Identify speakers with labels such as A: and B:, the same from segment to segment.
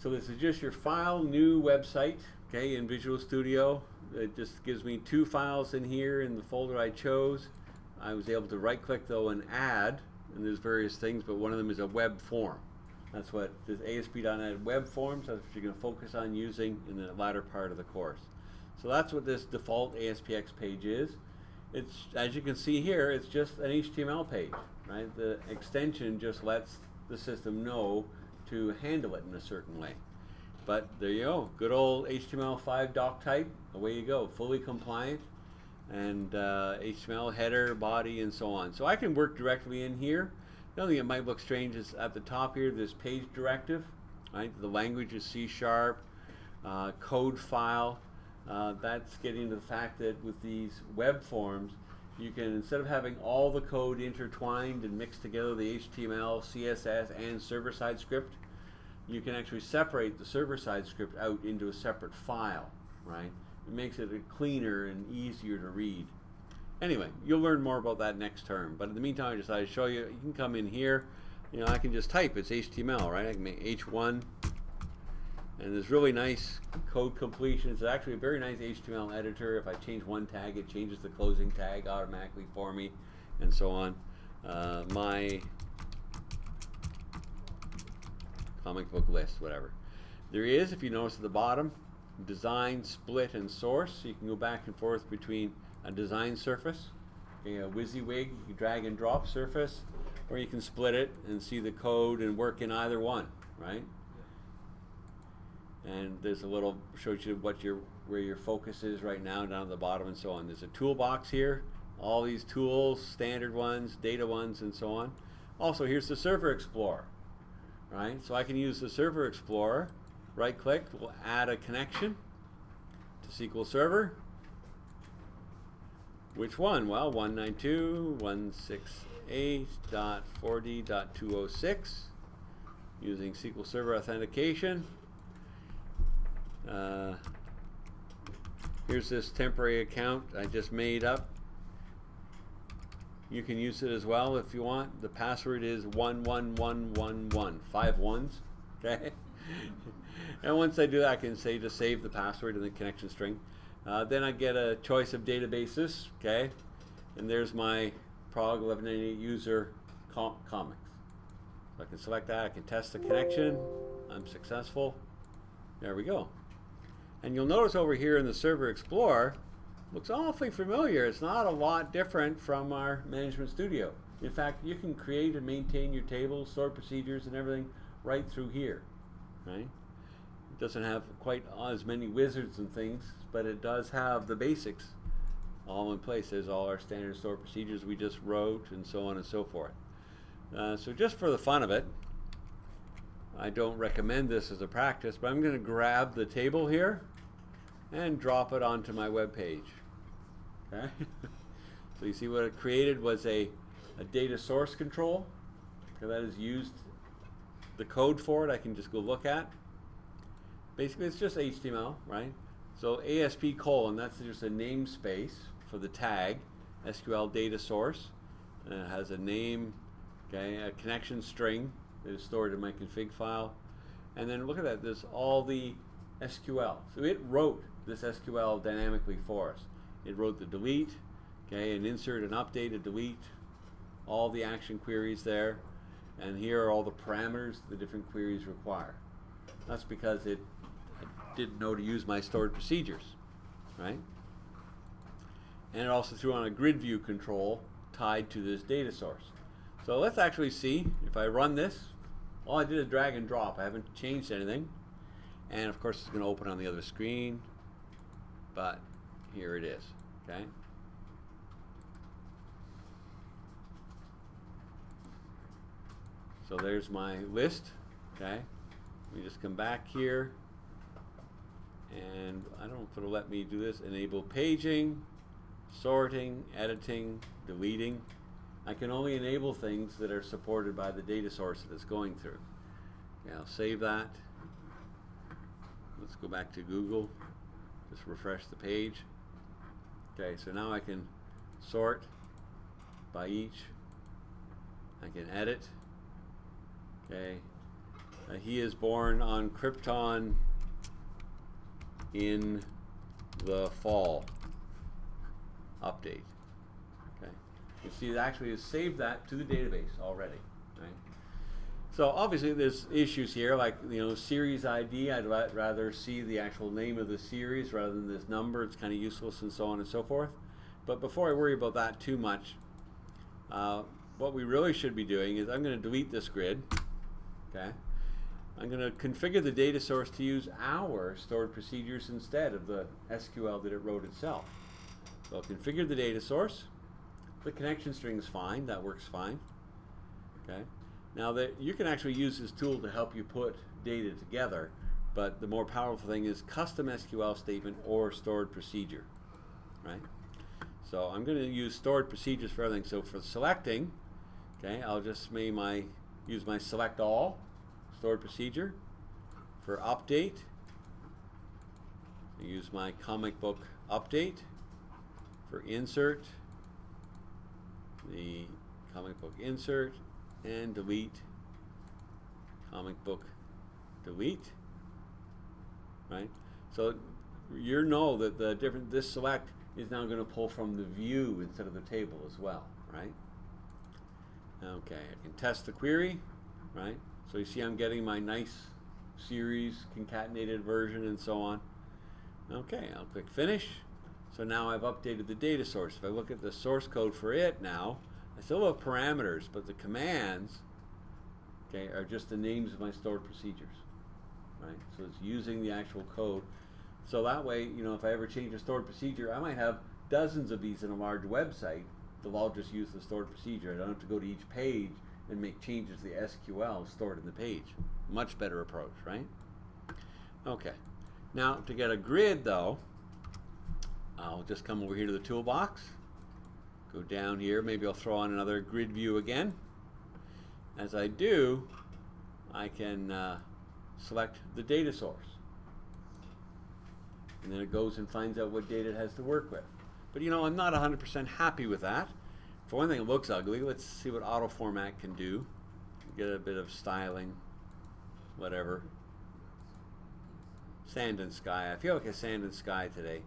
A: So this is just your file new website, okay, in Visual Studio. It just gives me 2 files in here in the folder I chose. I was able to right click though and add, and there's various things, but one of them is a web form. That's what this ASP.NET web forms, that's what you're going to focus on using in the latter part of the course. So that's what this default ASPX page is. It's, as you can see here, it's just an HTML page, right? The extension just lets the system know to handle it in a certain way. But there you go, good old HTML5 doc type, away you go, fully compliant, and HTML header, body, and so on. So I can work directly in here. The only thing that might look strange is at the top here, this page directive, right? The language is C#, code file. That's getting to the fact that with these web forms, you can, instead of having all the code intertwined and mixed together, the HTML, CSS, and server-side script, you can actually separate the server-side script out into a separate file, right? It makes it cleaner and easier to read. Anyway, you'll learn more about that next term. But in the meantime, I decided to show you, you can come in here, you know, I can just type, it's HTML, right? I can make H1, and there's really nice code completion. It's actually a very nice HTML editor. If I change one tag, it changes the closing tag automatically for me, and so on. My comic book list, whatever. There is, if you notice at the bottom, design, split, and source. So you can go back and forth between a design surface, a WYSIWYG, you can drag and drop surface, or you can split it and see the code and work in either one, right? And there's a little, shows you what where your focus is right now down at the bottom and so on. There's a toolbox here, all these tools, standard ones, data ones, and so on. Also, here's the Server Explorer, right? So I can use the Server Explorer, right click, we'll add a connection to SQL Server. Which one? Well, 192.168.40.206 using SQL Server authentication. Here's this temporary account I just made up. You can use it as well if you want. The password is 11111, 5 ones, okay? And once I do that, I can say to save the password in the connection string. Then I get a choice of databases, okay? And there's my Prog 1198 user comics. So I can select that, I can test the connection. I'm successful. There we go. And you'll notice over here in the Server Explorer, looks awfully familiar. It's not a lot different from our Management Studio. In fact, you can create and maintain your tables, store procedures, and everything right through here, right? It doesn't have quite as many wizards and things, but it does have the basics all in place. There's all our standard store procedures we just wrote, and so on and so forth. So just for the fun of it, I don't recommend this as a practice, but I'm going to grab the table here and drop it onto my web page. Okay? So you see what it created was a data source control. Okay, that is used, the code for it I can just go look at. Basically it's just HTML, right? So ASP colon, that's just a namespace for the tag, SQL data source. And it has a name, okay, a connection string that is stored in my config file. And then look at that, there's all the SQL. So it wrote this SQL dynamically for us. It wrote the delete, okay, an insert, an update, a delete, all the action queries there. And here are all the parameters the different queries require. That's because it didn't know to use my stored procedures, right? And it also threw on a grid view control tied to this data source. So let's actually see if I run this. All I did is drag and drop. I haven't changed anything. And of course it's going to open on the other screen, but here it is, okay? So there's my list, okay? Let me just come back here, and I don't know if it'll let me do this. Enable paging, sorting, editing, deleting. I can only enable things that are supported by the data source that it's going through. Okay, I'll save that. Let's go back to Google, just refresh the page. Okay, so now I can sort by each. I can edit. Okay, He is born on Krypton in the fall. Update. Okay. You see, it actually has saved that to the database already. Right. So obviously, there's issues here, like series ID. I'd rather see the actual name of the series rather than this number. It's kind of useless, and so on and so forth. But before I worry about that too much, what we really should be doing is I'm going to delete this grid. Okay. I'm going to configure the data source to use our stored procedures instead of the SQL that it wrote itself. So I'll configure the data source. The connection string is fine. That works fine. Okay. Now that you can actually use this tool to help you put data together, but the more powerful thing is custom SQL statement or stored procedure. Right. So I'm going to use stored procedures for everything. So for selecting, okay, I'll just use my select all stored procedure. For update, I use my comic book update. For insert, the comic book insert, and delete, comic book delete. Right? So you know that this select is now going to pull from the view instead of the table as well, right? Okay, I can test the query, right? So you see I'm getting my nice series concatenated version and so on. Okay, I'll click finish. So now I've updated the data source. If I look at the source code for it now, I still have parameters, but the commands, okay, are just the names of my stored procedures, right? So it's using the actual code. So that way, if I ever change a stored procedure, I might have dozens of these in a large website. They'll all just use the stored procedure. I don't have to go to each page and make changes to the SQL stored in the page. Much better approach, right? Okay. Now, to get a grid, though, I'll just come over here to the toolbox. Go down here. Maybe I'll throw on another grid view again. As I do, I can select the data source. And then it goes and finds out what data it has to work with. But I'm not 100% happy with that. For one thing, it looks ugly. Let's see what auto format can do. Get a bit of styling, whatever. Sand and sky. I feel like a sand and sky today.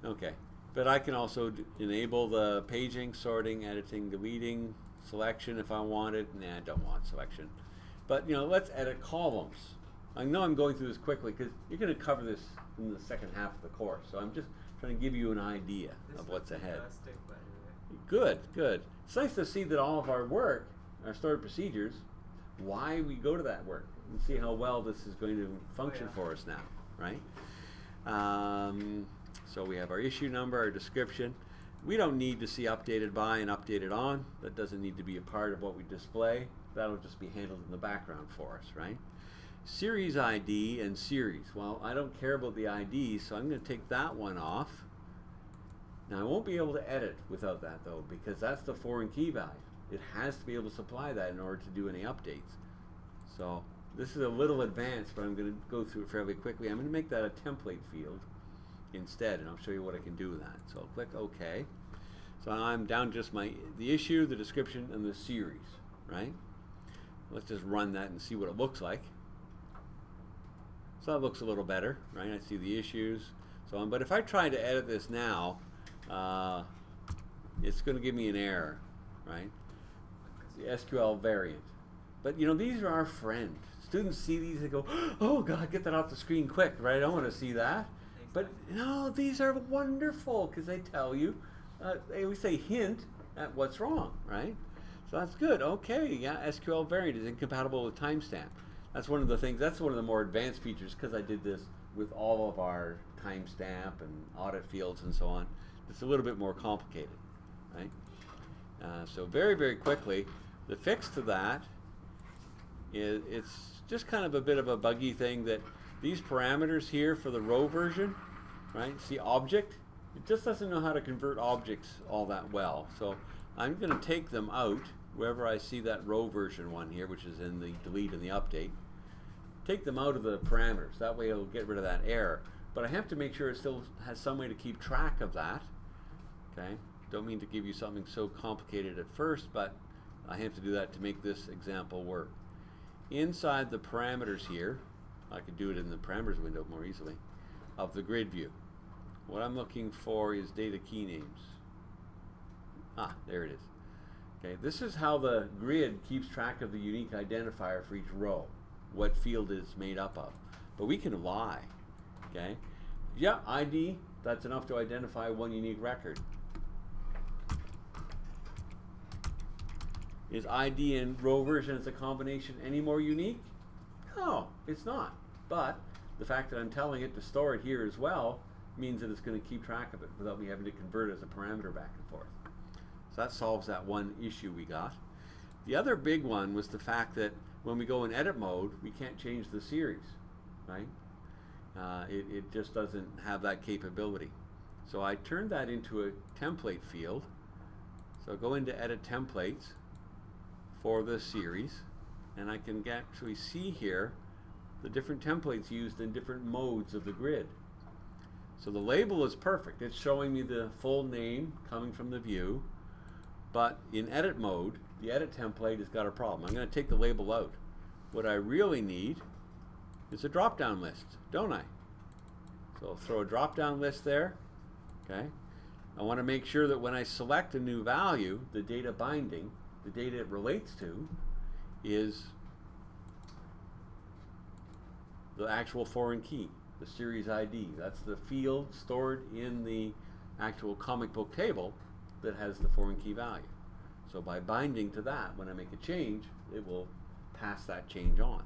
A: Okay. But I can also enable the paging, sorting, editing, deleting, selection if I want it. Nah, I don't want selection. But let's edit columns. I know I'm going through this quickly because you're going to cover this in the second half of the course. So I'm just trying to give you an idea of what's ahead. Good, good. It's nice to see that all of our work, our stored procedures, why we go to that work and see how well this is going to function for us now, right? So we have our issue number, our description. We don't need to see updated by and updated on. That doesn't need to be a part of what we display. That'll just be handled in the background for us, right? Series ID and series. Well, I don't care about the ID, so I'm going to take that one off. Now, I won't be able to edit without that, though, because that's the foreign key value. It has to be able to supply that in order to do any updates. So this is a little advanced, but I'm going to go through it fairly quickly. I'm going to make that a template field instead, and I'll show you what I can do with that. So I'll click OK. So I'm down just the issue, the description, and the series, right? Let's just run that and see what it looks like. So that looks a little better, right? I see the issues, so on. But if I try to edit this now, it's going to give me an error, right? The SQL variant. But these are our friend. Students see these and go, "Oh God, get that off the screen quick!" Right? I don't want to see that. But no, these are wonderful because they tell you. They always say hint at what's wrong, right? So that's good. Okay, yeah, SQL variant is incompatible with timestamp. That's one of the things. That's one of the more advanced features because I did this with all of our timestamp and audit fields and so on. It's a little bit more complicated, right? So very, very quickly, the fix to that is it's just kind of a bit of a buggy thing that these parameters here for the row version, right? See object, it just doesn't know how to convert objects all that well. So I'm going to take them out wherever I see that row version one here, which is in the delete and the update. Take them out of the parameters. That way it'll get rid of that error. But I have to make sure it still has some way to keep track of that. Okay? Don't mean to give you something so complicated at first, but I have to do that to make this example work. inside the parameters here, I could do it in the parameters window more easily, of the grid view. What I'm looking for is data key names. Ah, there it is. Okay, this is how the grid keeps track of the unique identifier for each row, what field is made up of. But we can lie, okay? Yeah, ID, that's enough to identify one unique record. Is ID and row version as a combination any more unique? No, it's not. But the fact that I'm telling it to store it here as well means that it's going to keep track of it without me having to convert it as a parameter back and forth. So that solves that one issue we got. The other big one was the fact that when we go in edit mode, we can't change the series, right? It just doesn't have that capability. So I turned that into a template field. So go into edit templates for the series, and I can actually see here the different templates used in different modes of the grid. So the label is perfect. It's showing me the full name coming from the view, but in edit mode, the edit template has got a problem. I'm going to take the label out. What I really need is a drop-down list, don't I? So I'll throw a drop-down list there, okay? I want to make sure that when I select a new value, the data binding, the data it relates to, is the actual foreign key, the series ID. That's the field stored in the actual comic book table that has the foreign key value. So by binding to that, when I make a change, it will pass that change on.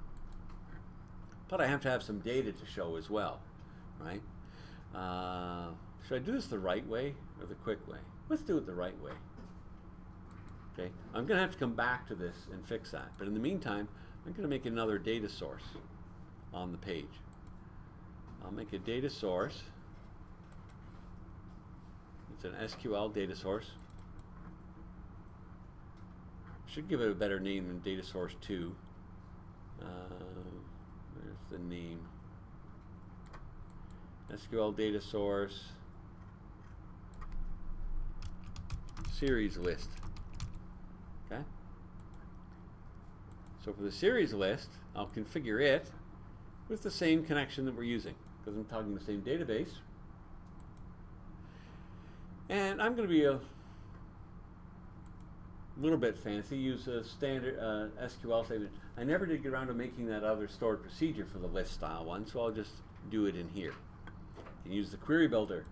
A: But I have to have some data to show as well, right? Should I do this the right way or the quick way? Let's do it the right way. Okay, I'm going to have to come back to this and fix that. But in the meantime, I'm going to make another data source on the page. I'll make a data source. It's an SQL data source. Should give it a better name than data source 2. Where's the name? SQL data source series list. Okay. So for the series list, I'll configure it with the same connection that we're using, because I'm talking the same database. And I'm going to be a little bit fancy, use a standard SQL statement. I never did get around to making that other stored procedure for the list style one, so I'll just do it in here. And use the query builder.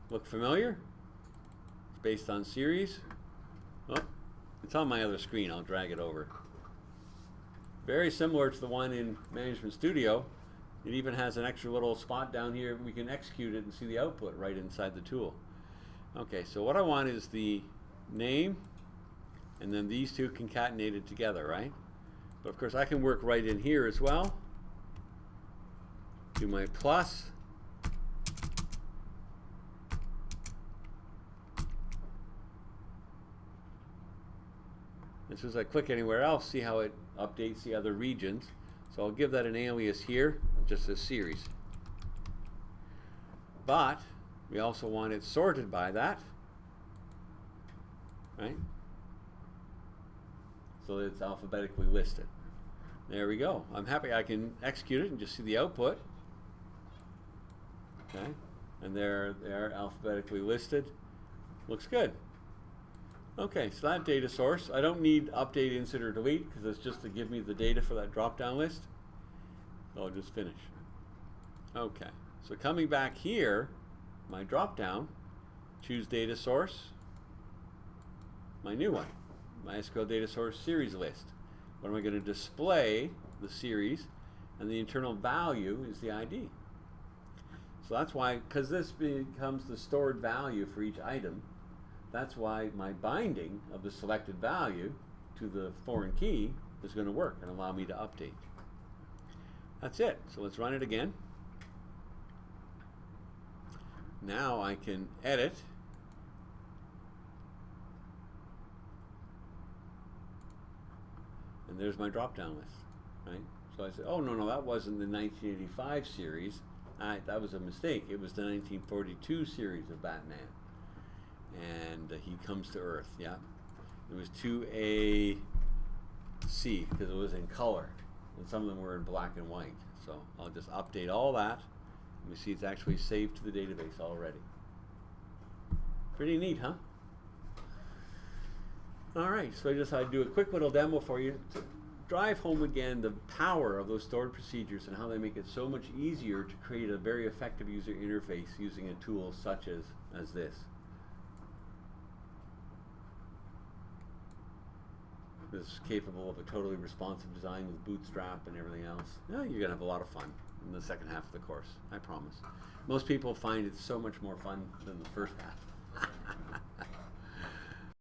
A: Look familiar? It's based on series. Oh, it's on my other screen. I'll drag it over. Very similar to the one in Management Studio. It even has an extra little spot down here. We can execute it and see the output right inside the tool. Okay, so what I want is the name and then these two concatenated together, right? But of course I can work right in here as well. Do my plus. As soon as I click anywhere else, see how it updates the other regions. So I'll give that an alias here, just as series. But we also want it sorted by that, right? So that it's alphabetically listed. There we go. I'm happy I can execute it and just see the output. Okay, and they're alphabetically listed. Looks good. Okay, so that data source, I don't need update, insert, or delete because it's just to give me the data for that drop-down list. So I'll just finish. Okay, so coming back here, my drop-down, choose data source, my new one, my SQL data source series list. What am I going to display? The series, and the internal value is the ID. So that's why, because this becomes the stored value for each item, that's why my binding of the selected value to the foreign key is going to work and allow me to update. That's it. So let's run it again. Now I can edit. And there's my drop-down list, right? So I said, oh, no, that wasn't the 1985 series. That was a mistake. It was the 1942 series of Batman. And he comes to Earth, yeah. It was 2AC because it was in color, and some of them were in black and white. So I'll just update all that. We see it's actually saved to the database already. Pretty neat, huh? All right, so I decided to do a quick little demo for you to drive home again the power of those stored procedures and how they make it so much easier to create a very effective user interface using a tool such as this. This is capable of a totally responsive design with Bootstrap and everything else. Yeah, you're going to have a lot of fun in the second half of the course, I promise. Most people find it so much more fun than the first half.